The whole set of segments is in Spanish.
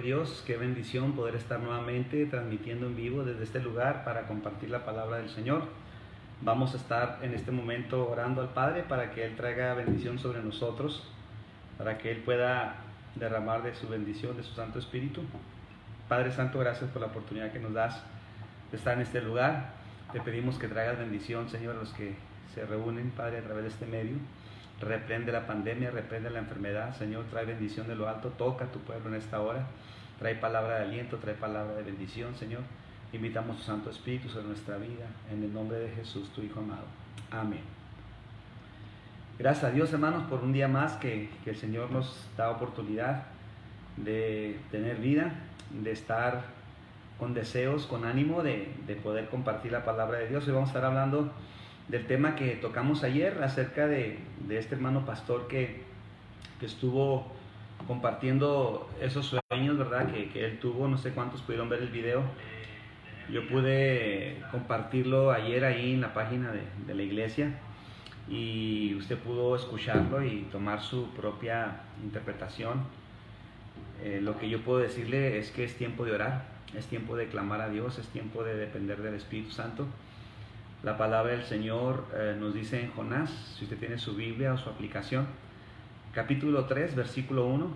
Dios, qué bendición poder estar nuevamente transmitiendo en vivo desde este lugar para compartir la palabra del Señor. Vamos a estar en este momento orando al Padre para que Él traiga bendición sobre nosotros, para que Él pueda derramar de su bendición, de su Santo Espíritu. Padre Santo, gracias por la oportunidad que nos das de estar en este lugar. Te pedimos que traigas bendición, Señor, a los que se reúnen, Padre, a través de este medio. Reprende la pandemia, reprende la enfermedad, Señor, trae bendición de lo alto, toca a tu pueblo en esta hora, trae palabra de aliento, trae palabra de bendición, Señor. Invitamos tu Santo Espíritu sobre nuestra vida, en el nombre de Jesús, tu Hijo amado. Amén. Gracias a Dios, hermanos, por un día más que el Señor nos da oportunidad de tener vida, de estar con deseos, con ánimo de poder compartir la palabra de Dios. Hoy vamos a estar hablando del tema que tocamos ayer acerca de este hermano pastor que estuvo compartiendo esos sueños, ¿verdad? Que él tuvo. No sé cuántos pudieron ver el video. Yo pude compartirlo ayer ahí en la página de la iglesia y usted pudo escucharlo y tomar su propia interpretación. Lo que yo puedo decirle es que es tiempo de orar, es tiempo de clamar a Dios, es tiempo de depender del Espíritu Santo. La palabra del Señor nos dice en Jonás, si usted tiene su Biblia o su aplicación, capítulo 3, versículo 1,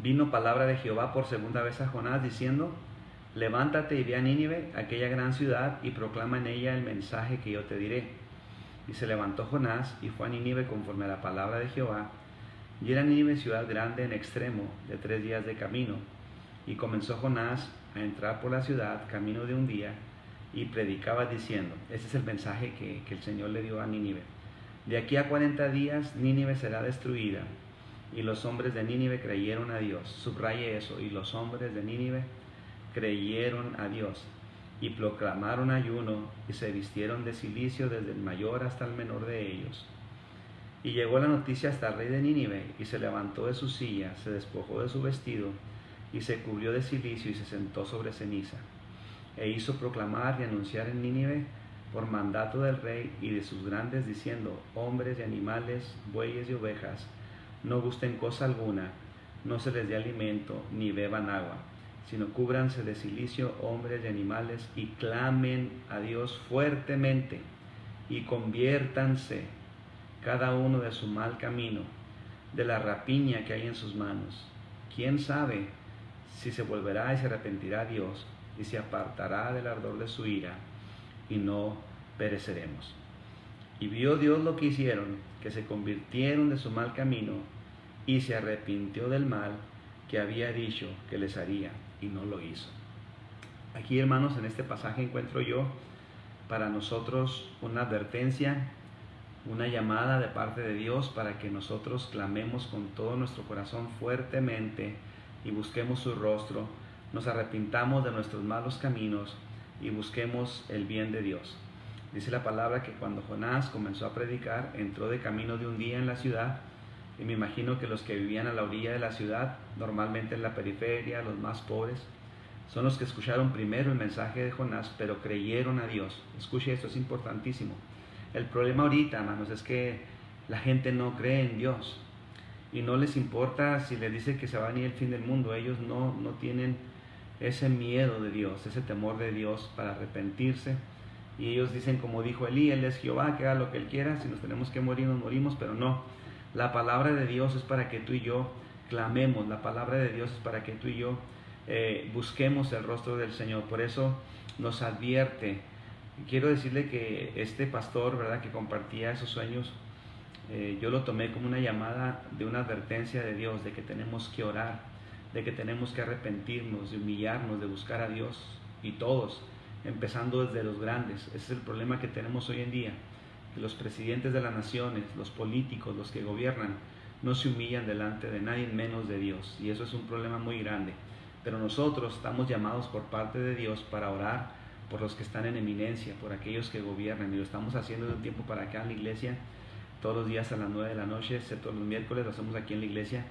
vino palabra de Jehová por segunda vez a Jonás diciendo, levántate y ve a Nínive, aquella gran ciudad, y proclama en ella el mensaje que yo te diré. Y se levantó Jonás y fue a Nínive conforme a la palabra de Jehová, y era Nínive ciudad grande en extremo, de 3 días de camino. Y comenzó Jonás a entrar por la ciudad, camino de un día, y predicaba diciendo, ese es el mensaje que el Señor le dio a Nínive, de aquí a 40 días Nínive será destruida. Y los hombres de Nínive creyeron a Dios. Subraye eso, y los hombres de Nínive creyeron a Dios y proclamaron ayuno y se vistieron de cilicio desde el mayor hasta el menor de ellos. Y llegó la noticia hasta el rey de Nínive, y se levantó de su silla, se despojó de su vestido y se cubrió de cilicio y se sentó sobre ceniza. E hizo proclamar y anunciar en Nínive por mandato del rey y de sus grandes, diciendo, hombres y animales, bueyes y ovejas, no gusten cosa alguna, no se les dé alimento, ni beban agua, sino cúbranse de cilicio hombres y animales, y clamen a Dios fuertemente, y conviértanse cada uno de su mal camino, de la rapiña que hay en sus manos. ¿Quién sabe si se volverá y se arrepentirá Dios, y se apartará del ardor de su ira, y no pereceremos? Y vio Dios lo que hicieron, que se convirtieron de su mal camino, y se arrepintió del mal que había dicho que les haría, y no lo hizo. Aquí, hermanos, en este pasaje encuentro yo para nosotros una advertencia, una llamada de parte de Dios para que nosotros clamemos con todo nuestro corazón fuertemente y busquemos su rostro, nos arrepintamos de nuestros malos caminos y busquemos el bien de Dios. Dice la palabra que cuando Jonás comenzó a predicar, entró de camino de un día en la ciudad, y me imagino que los que vivían a la orilla de la ciudad, normalmente en la periferia, los más pobres, son los que escucharon primero el mensaje de Jonás, pero creyeron a Dios. Escuche esto, es importantísimo. El problema ahorita, hermanos, es que la gente no cree en Dios y no les importa si les dice que se va a venir el fin del mundo. Ellos no tienen ese miedo de Dios, ese temor de Dios para arrepentirse. Y ellos dicen, como dijo Elí, Él es Jehová, que haga lo que Él quiera, si nos tenemos que morir, nos morimos, pero no. La palabra de Dios es para que tú y yo clamemos, la palabra de Dios es para que tú y yo busquemos el rostro del Señor. Por eso nos advierte. Quiero decirle que este pastor, ¿verdad?, que compartía esos sueños, yo lo tomé como una llamada de una advertencia de Dios, de que tenemos que orar, de que tenemos que arrepentirnos, de humillarnos, de buscar a Dios, y todos, empezando desde los grandes. Ese es el problema que tenemos hoy en día, que los presidentes de las naciones, los políticos, los que gobiernan, no se humillan delante de nadie menos de Dios, y eso es un problema muy grande. Pero nosotros estamos llamados por parte de Dios para orar por los que están en eminencia, por aquellos que gobiernan, y lo estamos haciendo de un tiempo para acá en la iglesia, todos los días a las 9 de la noche, excepto los miércoles, lo hacemos aquí en la iglesia,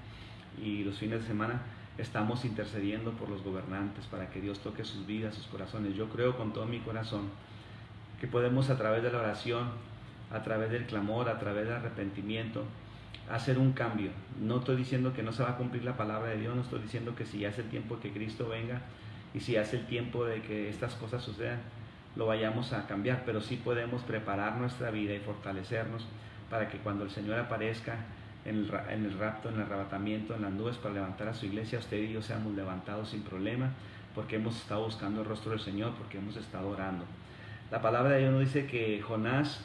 y los fines de semana estamos intercediendo por los gobernantes para que Dios toque sus vidas, sus corazones. Yo creo con todo mi corazón que podemos, a través de la oración, a través del clamor, a través del arrepentimiento, hacer un cambio. No estoy diciendo que no se va a cumplir la palabra de Dios, no estoy diciendo que si hace el tiempo que Cristo venga y si hace el tiempo de que estas cosas sucedan, lo vayamos a cambiar, pero sí podemos preparar nuestra vida y fortalecernos para que cuando el Señor aparezca en el rapto, en el arrebatamiento, en las nubes para levantar a su iglesia, usted y yo seamos levantados sin problema, porque hemos estado buscando el rostro del Señor, porque hemos estado orando. La palabra de Dios nos dice que Jonás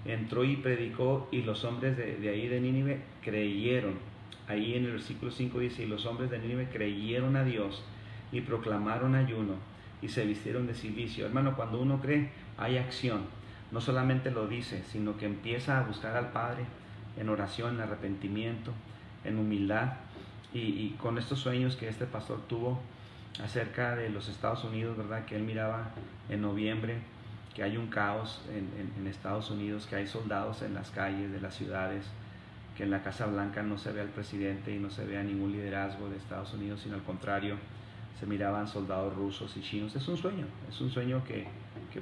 entró y predicó, y los hombres de ahí de Nínive creyeron. Ahí en el versículo 5 dice: y los hombres de Nínive creyeron a Dios y proclamaron ayuno y se vistieron de cilicio. Hermano, cuando uno cree, hay acción. No solamente lo dice, sino que empieza a buscar al Padre en oración, en arrepentimiento, en humildad. Y con estos sueños que este pastor tuvo acerca de los Estados Unidos, ¿verdad? Que él miraba en noviembre que hay un caos en Estados Unidos, que hay soldados en las calles de las ciudades, que en la Casa Blanca no se ve al presidente y no se ve a ningún liderazgo de Estados Unidos, sino al contrario, se miraban soldados rusos y chinos. Es un sueño que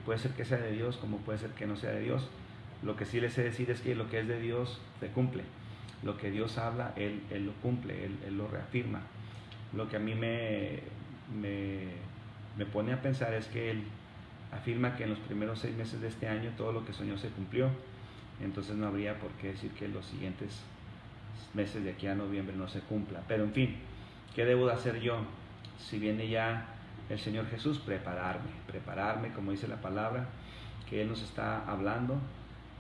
puede ser que sea de Dios, como puede ser que no sea de Dios. Lo que sí les sé decir es que lo que es de Dios se cumple. Lo que Dios habla, Él lo cumple, Él lo reafirma. Lo que a mí me pone a pensar es que Él afirma que en los primeros 6 meses de este año todo lo que soñó se cumplió. Entonces no habría por qué decir que los siguientes meses de aquí a noviembre no se cumpla. Pero en fin, ¿qué debo de hacer yo? Si viene ya el Señor Jesús, prepararme, como dice la palabra, que Él nos está hablando,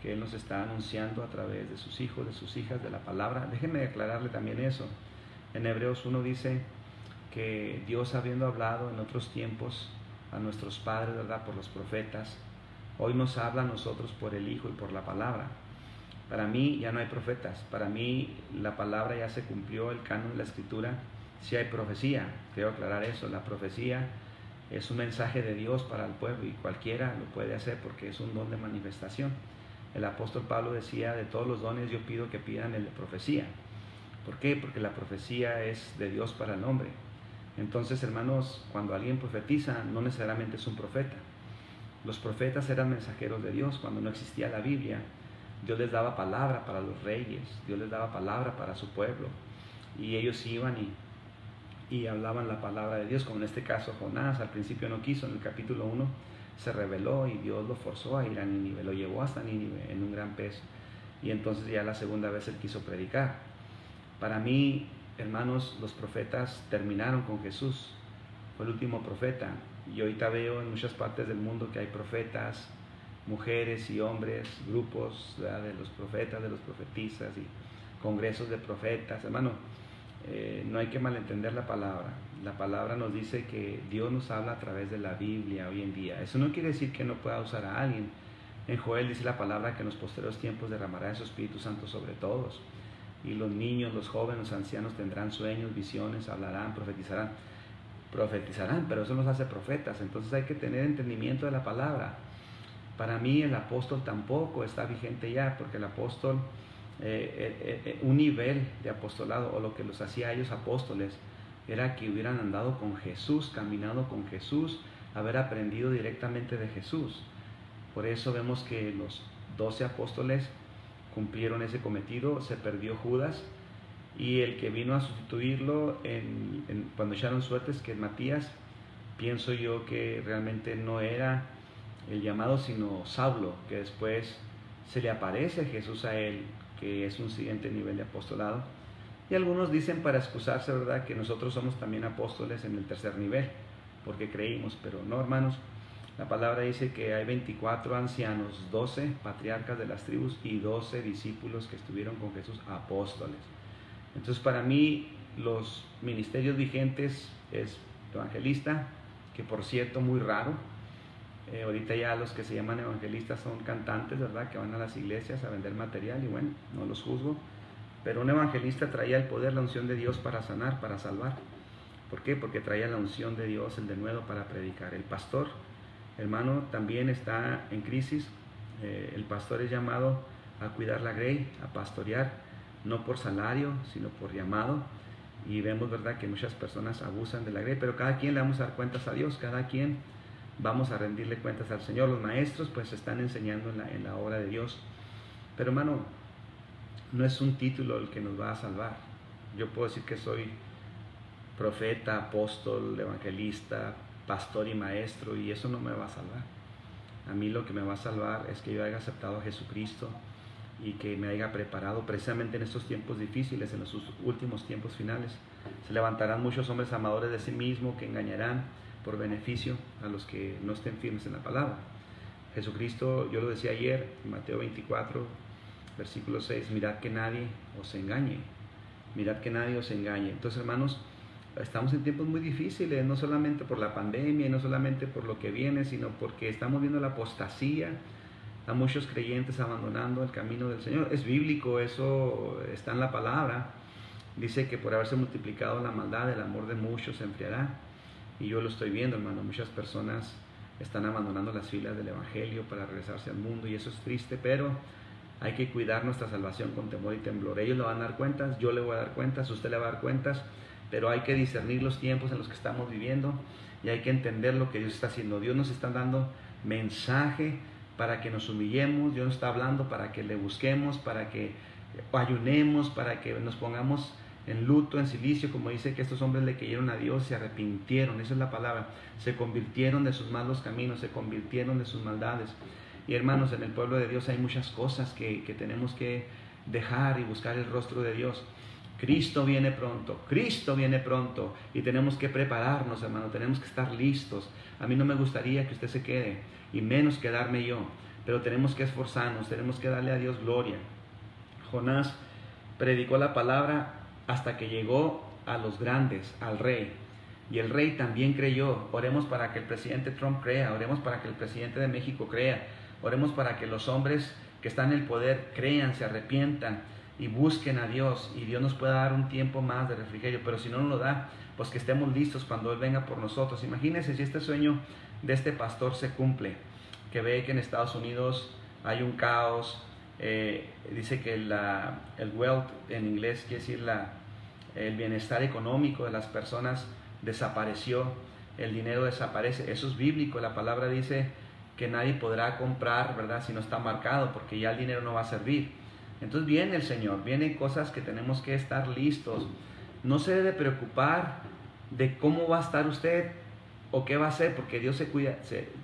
que Él nos está anunciando a través de sus hijos, de sus hijas, de la palabra. Déjenme aclararle también eso. En Hebreos 1 dice que Dios, habiendo hablado en otros tiempos a nuestros padres, ¿verdad?, por los profetas, hoy nos habla a nosotros por el Hijo y por la palabra. Para mí ya no hay profetas, para mí la palabra ya se cumplió, el canon de la Escritura. Sí hay profecía, quiero aclarar eso. La profecía es un mensaje de Dios para el pueblo y cualquiera lo puede hacer porque es un don de manifestación. El apóstol Pablo decía: de todos los dones yo pido que pidan el de profecía. ¿Por qué? Porque la profecía es de Dios para el hombre. Entonces, hermanos, cuando alguien profetiza, no necesariamente es un profeta. Los profetas eran mensajeros de Dios. Cuando no existía la Biblia, Dios les daba palabra para los reyes, Dios les daba palabra para su pueblo, y ellos iban y hablaban la palabra de Dios, como en este caso Jonás. Al principio no quiso, en el capítulo 1 se rebeló y Dios lo forzó a ir a Nínive, lo llevó hasta Nínive en un gran pez, y entonces ya la segunda vez él quiso predicar. Para mí, hermanos, los profetas terminaron con Jesús, fue el último profeta, y ahorita veo en muchas partes del mundo que hay profetas, mujeres y hombres, grupos, ¿verdad?, de los profetas, de los profetisas y congresos de profetas. Hermano, no hay que malentender la palabra. La palabra nos dice que Dios nos habla a través de la Biblia hoy en día. Eso no quiere decir que no pueda usar a alguien. En Joel dice la palabra que en los posteriores tiempos derramará de su Espíritu Santo sobre todos. Y los niños, los jóvenes, los ancianos tendrán sueños, visiones, hablarán, profetizarán, pero eso nos hace profetas. Entonces hay que tener entendimiento de la palabra. Para mí el apóstol tampoco está vigente ya, porque el apóstol, un nivel de apostolado, o lo que los hacía a ellos apóstoles, era que hubieran andado con Jesús, caminado con Jesús, haber aprendido directamente de Jesús. Por eso vemos que los 12 apóstoles cumplieron ese cometido. Se perdió Judas, y el que vino a sustituirlo cuando echaron suertes, que es Matías, pienso yo que realmente no era el llamado, sino Saulo, que después se le aparece Jesús a él, que es un siguiente nivel de apostolado. Y algunos dicen, para excusarse, ¿verdad?, que nosotros somos también apóstoles en el tercer nivel, porque creímos, pero no, hermanos. La palabra dice que hay 24 ancianos, 12 patriarcas de las tribus y 12 discípulos que estuvieron con Jesús, apóstoles. Entonces, para mí, los ministerios vigentes es evangelista, que por cierto, muy raro. Ahorita ya los que se llaman evangelistas son cantantes, ¿verdad?, que van a las iglesias a vender material, y bueno, no los juzgo. Pero un evangelista traía el poder, la unción de Dios para sanar, para salvar. ¿Por qué? Porque traía la unción de Dios, el denuedo para predicar. El pastor, hermano, también está en crisis. El pastor es llamado a cuidar la grey, a pastorear, no por salario, sino por llamado. Y vemos, ¿verdad?, que muchas personas abusan de la grey, pero cada quien le vamos a dar cuentas a Dios, cada quien vamos a rendirle cuentas al Señor. Los maestros pues están enseñando en la obra de Dios. Pero hermano, no es un título el que nos va a salvar. Yo puedo decir que soy profeta, apóstol, evangelista, pastor y maestro, y eso no me va a salvar. A mí lo que me va a salvar es que yo haya aceptado a Jesucristo y que me haya preparado precisamente en estos tiempos difíciles, en los últimos tiempos finales. Se levantarán muchos hombres amadores de sí mismos que engañarán por beneficio a los que no estén firmes en la palabra. Jesucristo, yo lo decía ayer, en Mateo 24, versículo 6, mirad que nadie os engañe, mirad que nadie os engañe. Entonces, hermanos, estamos en tiempos muy difíciles, no solamente por la pandemia y no solamente por lo que viene, sino porque estamos viendo la apostasía, a muchos creyentes abandonando el camino del Señor. Es bíblico, eso está en la palabra. Dice que por haberse multiplicado la maldad, el amor de muchos se enfriará. Y yo lo estoy viendo, hermano. Muchas personas están abandonando las filas del Evangelio para regresarse al mundo, y eso es triste, pero hay que cuidar nuestra salvación con temor y temblor. Ellos le van a dar cuentas, yo le voy a dar cuentas, usted le va a dar cuentas, pero hay que discernir los tiempos en los que estamos viviendo y hay que entender lo que Dios está haciendo. Dios nos está dando mensaje para que nos humillemos, Dios nos está hablando para que le busquemos, para que ayunemos, para que nos pongamos en luto, en silicio, como dice que estos hombres le creyeron a Dios, se arrepintieron, esa es la palabra, se convirtieron de sus malos caminos, se convirtieron de sus maldades. Y hermanos, en el pueblo de Dios hay muchas cosas que tenemos que dejar y buscar el rostro de Dios. Cristo viene pronto y tenemos que prepararnos, hermano, tenemos que estar listos. A mí no me gustaría que usted se quede y menos quedarme yo, pero tenemos que esforzarnos, tenemos que darle a Dios gloria. Jonás predicó la palabra hasta que llegó a los grandes, al rey, y el rey también creyó. Oremos para que el presidente Trump crea, oremos para que el presidente de México crea, oremos para que los hombres que están en el poder crean, se arrepientan y busquen a Dios, y Dios nos pueda dar un tiempo más de refrigerio. Pero si no nos lo da, pues que estemos listos cuando Él venga por nosotros. Imagínense si este sueño de este pastor se cumple, que ve que en Estados Unidos hay un caos. Dice que el wealth en inglés quiere decir el bienestar económico de las personas desapareció, el dinero desaparece. Eso es bíblico, la palabra dice que nadie podrá comprar, ¿verdad?, si no está marcado, porque ya el dinero no va a servir. Entonces viene el Señor, vienen cosas que tenemos que estar listos. No se debe preocupar de cómo va a estar usted o qué va a hacer, porque Dios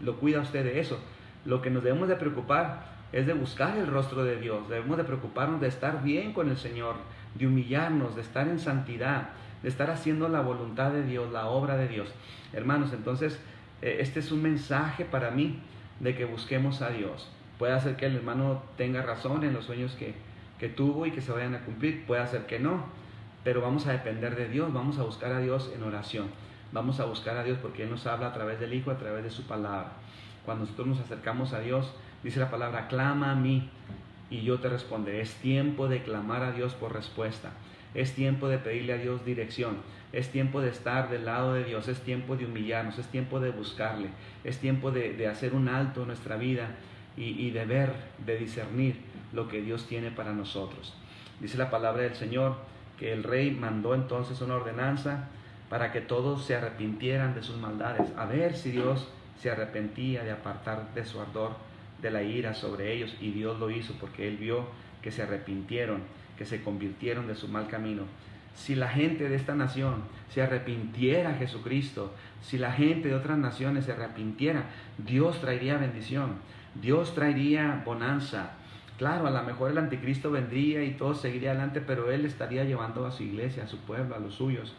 lo cuida a usted de eso. Lo que nos debemos de preocupar es de buscar el rostro de Dios. Debemos de preocuparnos de estar bien con el Señor, de humillarnos, de estar en santidad, de estar haciendo la voluntad de Dios, la obra de Dios. Hermanos, entonces este es un mensaje para mí de que busquemos a Dios. Puede ser que el hermano tenga razón en los sueños que tuvo y que se vayan a cumplir, puede ser que no, pero vamos a depender de Dios, vamos a buscar a Dios en oración, vamos a buscar a Dios porque Él nos habla a través del Hijo, a través de su palabra. Cuando nosotros nos acercamos a Dios, dice la palabra, clama a mí y yo te responderé. Es tiempo de clamar a Dios por respuesta, es tiempo de pedirle a Dios dirección, es tiempo de estar del lado de Dios, es tiempo de humillarnos, es tiempo de buscarle, es tiempo de hacer un alto en nuestra vida y de ver, de discernir lo que Dios tiene para nosotros. Dice la palabra del Señor que el rey mandó entonces una ordenanza para que todos se arrepintieran de sus maldades, a ver si Dios se arrepentía de apartar de su ardor, de la ira sobre ellos, y Dios lo hizo porque Él vio que se arrepintieron, que se convirtieron de su mal camino. Si la gente de esta nación se arrepintiera a Jesucristo, si la gente de otras naciones se arrepintiera, Dios traería bendición, Dios traería bonanza. Claro, a lo mejor el anticristo vendría y todo seguiría adelante, pero Él estaría llevando a su iglesia, a su pueblo, a los suyos,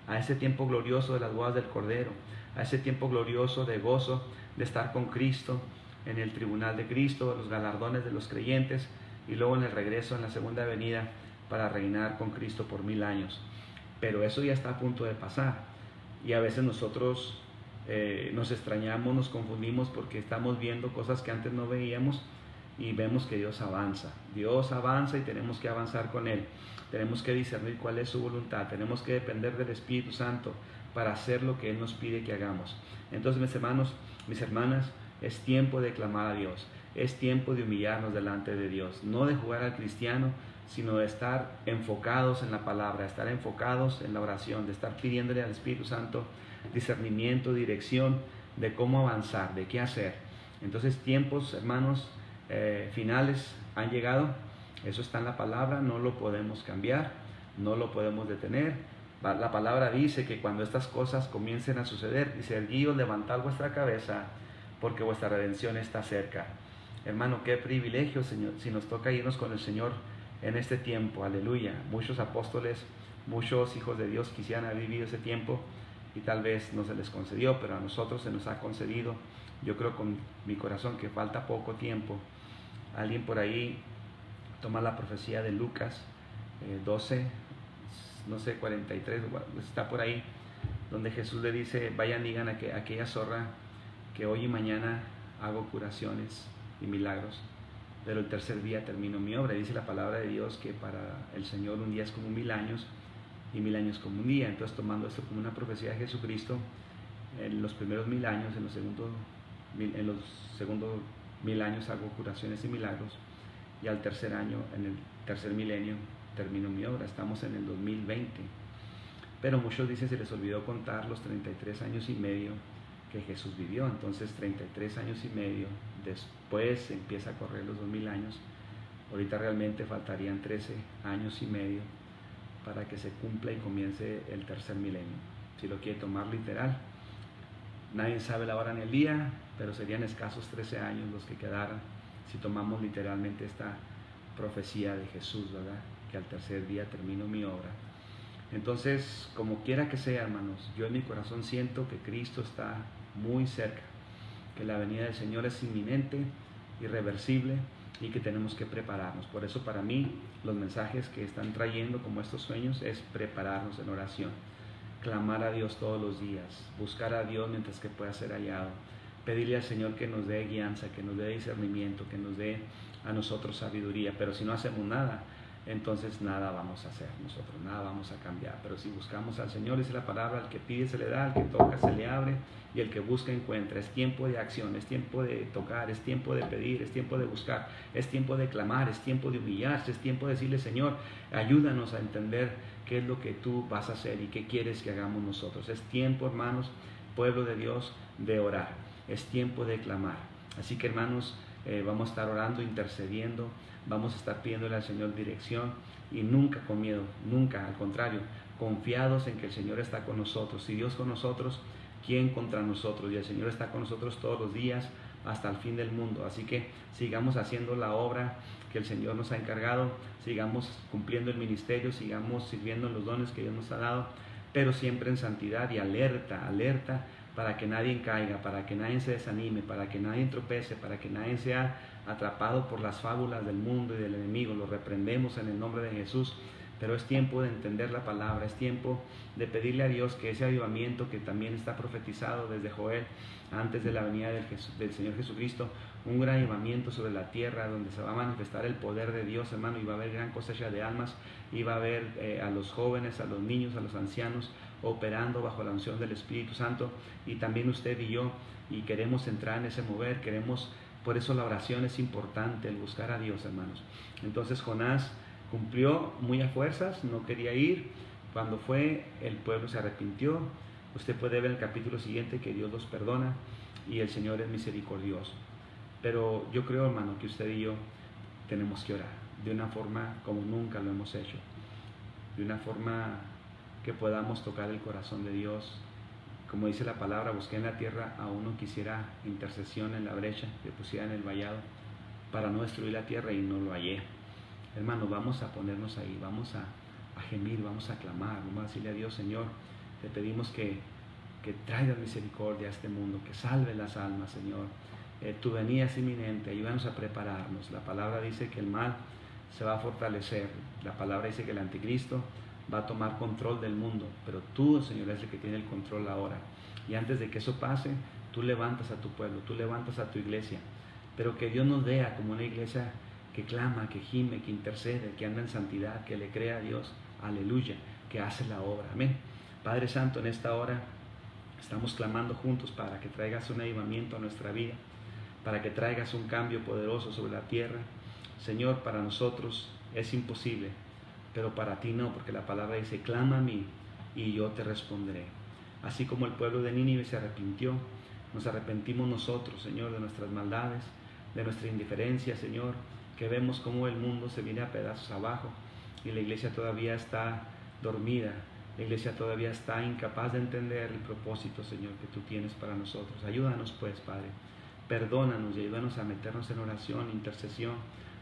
a ese tiempo glorioso de las bodas del Cordero, a ese tiempo glorioso de gozo, de estar con Cristo en el tribunal de Cristo, los galardones de los creyentes, y luego en el regreso, en la segunda venida, para reinar con Cristo por 1000 años. Pero eso ya está a punto de pasar, y a veces nosotros nos extrañamos, nos confundimos porque estamos viendo cosas que antes no veíamos, y vemos que Dios avanza y tenemos que avanzar con Él. Tenemos que discernir cuál es su voluntad, tenemos que depender del Espíritu Santo para hacer lo que Él nos pide que hagamos. Entonces, mis hermanos, mis hermanas, es tiempo de clamar a Dios, es tiempo de humillarnos delante de Dios, no de jugar al cristiano, sino de estar enfocados en la palabra, de estar enfocados en la oración, de estar pidiéndole al Espíritu Santo discernimiento, dirección de cómo avanzar, de qué hacer. Entonces, tiempos, hermanos, finales han llegado. Eso está en la palabra, no lo podemos cambiar, no lo podemos detener. La palabra dice que cuando estas cosas comiencen a suceder, dice: erguíos, levantad vuestra cabeza, porque vuestra redención está cerca. Hermano, qué privilegio, Señor, si nos toca irnos con el Señor en este tiempo. Aleluya. Muchos apóstoles, muchos hijos de Dios quisieran haber vivido ese tiempo y tal vez no se les concedió, pero a nosotros se nos ha concedido. Yo creo con mi corazón que falta poco tiempo. Alguien por ahí toma la profecía de Lucas 12, no sé, 43, está por ahí, donde Jesús le dice: vayan, digan a aquella zorra que hoy y mañana hago curaciones y milagros, pero el tercer día termino mi obra. Dice la palabra de Dios que para el Señor un día es como 1000 años y 1000 años como un día. Entonces, tomando esto como una profecía de Jesucristo, en los primeros 1000 años, en los segundos 1000 años hago curaciones y milagros, y al tercer año, en el tercer milenio, termino mi obra. Estamos en el 2020, pero muchos dicen se les olvidó contar los 33 años y medio que Jesús vivió. Entonces 33 años y medio después empieza a correr los 2000 años. Ahorita realmente faltarían 13 años y medio para que se cumpla y comience el tercer milenio, si lo quiere tomar literal. Nadie sabe la hora ni el día, pero serían escasos 13 años los que quedaran si tomamos literalmente esta profecía de Jesús, ¿verdad? Que al tercer día termino mi obra. Entonces, como quiera que sea, hermanos, yo en mi corazón siento que Cristo está muy cerca, que la venida del Señor es inminente, irreversible, y que tenemos que prepararnos. Por eso, para mí, los mensajes que están trayendo como estos sueños es prepararnos en oración, clamar a Dios todos los días, buscar a Dios mientras que pueda ser hallado, pedirle al Señor que nos dé guianza, que nos dé discernimiento, que nos dé a nosotros sabiduría. Pero si no hacemos nada, entonces nada vamos a hacer nosotros, nada vamos a cambiar. Pero si buscamos al Señor, dice la palabra: al que pide se le da, al que toca se le abre, y el que busca encuentra. Es tiempo de acción, es tiempo de tocar, es tiempo de pedir, es tiempo de buscar, es tiempo de clamar, es tiempo de humillarse, es tiempo de decirle: Señor, ayúdanos a entender qué es lo que tú vas a hacer y qué quieres que hagamos nosotros. Es tiempo, hermanos, pueblo de Dios, de orar, es tiempo de clamar. Así que, hermanos, vamos a estar orando, intercediendo, vamos a estar pidiéndole al Señor dirección, y nunca con miedo, nunca, al contrario, confiados en que el Señor está con nosotros. Si Dios con nosotros, ¿quién contra nosotros? Y el Señor está con nosotros todos los días hasta el fin del mundo. Así que sigamos haciendo la obra que el Señor nos ha encargado, sigamos cumpliendo el ministerio, sigamos sirviendo en los dones que Dios nos ha dado, pero siempre en santidad y alerta, alerta, para que nadie caiga, para que nadie se desanime, para que nadie tropece, para que nadie sea atrapado por las fábulas del mundo y del enemigo. Lo reprendemos en el nombre de Jesús. Pero es tiempo de entender la palabra, es tiempo de pedirle a Dios que ese avivamiento que también está profetizado desde Joel, antes de la venida del Señor Jesucristo, un gran avivamiento sobre la tierra, donde se va a manifestar el poder de Dios, hermano, y va a haber gran cosecha de almas, y va a haber a los jóvenes, a los niños, a los ancianos, operando bajo la unción del Espíritu Santo, y también usted y yo, y queremos entrar en ese mover, por eso la oración es importante, el buscar a Dios, hermanos. Entonces Jonás cumplió muy a fuerzas, no quería ir. Cuando fue, el pueblo se arrepintió. Usted puede ver en el capítulo siguiente que Dios los perdona y el Señor es misericordioso. Pero yo creo, hermano, que usted y yo tenemos que orar de una forma como nunca lo hemos hecho, de una forma que podamos tocar el corazón de Dios. Como dice la palabra: busqué en la tierra a uno que hiciera intercesión en la brecha, que pusiera en el vallado para no destruir la tierra, y no lo hallé. Hermanos, vamos a ponernos ahí, vamos a gemir, vamos a clamar, vamos a decirle a Dios: Señor, te pedimos que traigas misericordia a este mundo, que salve las almas, Señor. Tu venida es inminente, ayúdanos a prepararnos. La palabra dice que el mal se va a fortalecer, la palabra dice que el anticristo va a tomar control del mundo, pero tú, Señor, es el que tiene el control ahora. Y antes de que eso pase, tú levantas a tu pueblo, tú levantas a tu iglesia, pero que Dios nos vea como una iglesia que clama, que gime, que intercede, que anda en santidad, que le crea a Dios, aleluya, que hace la obra, amén. Padre Santo, en esta hora estamos clamando juntos para que traigas un avivamiento a nuestra vida, para que traigas un cambio poderoso sobre la tierra. Señor, para nosotros es imposible, pero para ti no, porque la palabra dice: clama a mí y yo te responderé. Así como el pueblo de Nínive se arrepintió, nos arrepentimos nosotros, Señor, de nuestras maldades, de nuestra indiferencia, Señor. que vemos cómo el mundo se viene a pedazos abajo y la iglesia todavía está dormida, la iglesia todavía está incapaz de entender el propósito, Señor, que tú tienes para nosotros. Ayúdanos pues, Padre, perdónanos y ayúdanos a meternos en oración, intercesión,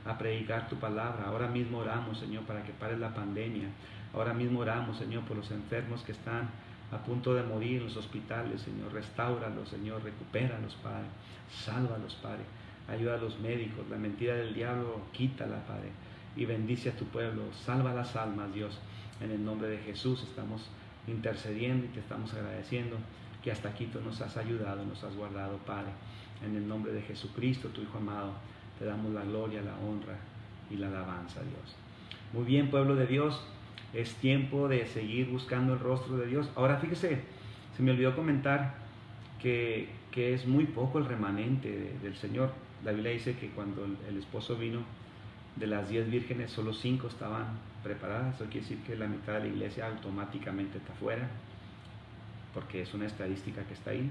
a predicar tu palabra. Ahora mismo oramos, Señor, para que pare la pandemia. Ahora mismo oramos, Señor, por los enfermos que están a punto de morir en los hospitales, Señor. Restáuralos, Señor, recupéralos, Padre. Sálvalos, Padre. Ayuda a los médicos. La mentira del diablo, quítala, Padre. Y bendice a tu pueblo. Salva las almas, Dios. En el nombre de Jesús estamos intercediendo y te estamos agradeciendo que hasta aquí tú nos has ayudado, nos has guardado, Padre. En el nombre de Jesucristo, tu Hijo amado, te damos la gloria, la honra y la alabanza, Dios. Muy bien, pueblo de Dios, es tiempo de seguir buscando el rostro de Dios. Ahora fíjese, se me olvidó comentar que es muy poco el remanente del Señor. La Biblia dice que cuando el esposo vino, de las 10 vírgenes, solo 5 estaban preparadas. Eso quiere decir que la mitad de la iglesia automáticamente está fuera, porque es una estadística que está ahí.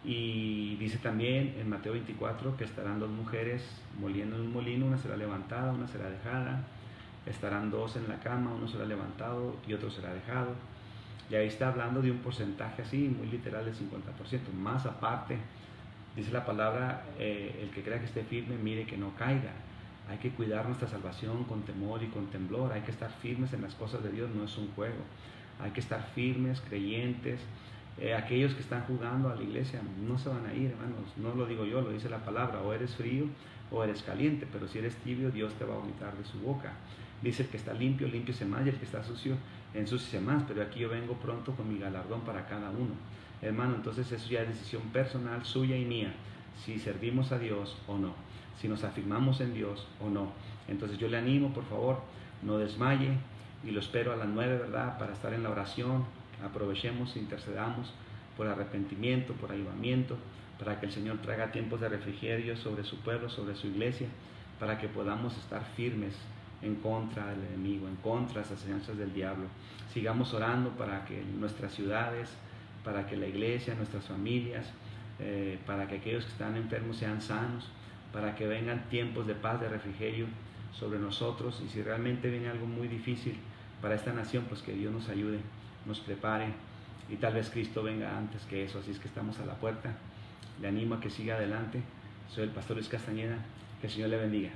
Y dice también en Mateo 24 que estarán 2 mujeres moliendo en un molino, una será levantada, una será dejada. Estarán 2 en la cama, uno será levantado y otro será dejado. Y ahí está hablando de un porcentaje así, muy literal, del 50%. Más aparte, dice la palabra, el que crea que esté firme, mire que no caiga. Hay que cuidar nuestra salvación con temor y con temblor. Hay que estar firmes en las cosas de Dios, no es un juego. Hay que estar firmes, creyentes. Aquellos que están jugando a la iglesia no se van a ir, hermanos. No lo digo yo, lo dice la palabra. O eres frío o eres caliente, pero si eres tibio, Dios te va a vomitar de su boca. Dice el que está limpio, límpiese más, y el que está sucio, ensúciese más. Pero aquí yo vengo pronto con mi galardón para cada uno. Hermano, entonces eso ya es decisión personal suya y mía, si servimos a Dios o no, si nos afirmamos en Dios o no. Entonces yo le animo, por favor, no desmaye, y lo espero a las 9, ¿verdad?, para estar en la oración. Aprovechemos, intercedamos por arrepentimiento, por avivamiento, para que el Señor traiga tiempos de refrigerio sobre su pueblo, sobre su iglesia, para que podamos estar firmes en contra del enemigo, en contra de las enseñanzas del diablo. Sigamos orando para que nuestras ciudades, para que la iglesia, nuestras familias, para que aquellos que están enfermos sean sanos, para que vengan tiempos de paz, de refrigerio sobre nosotros. Y si realmente viene algo muy difícil para esta nación, pues que Dios nos ayude, nos prepare, y tal vez Cristo venga antes que eso. Así es que estamos a la puerta. Le animo a que siga adelante. Soy el pastor Luis Castañeda. Que el Señor le bendiga.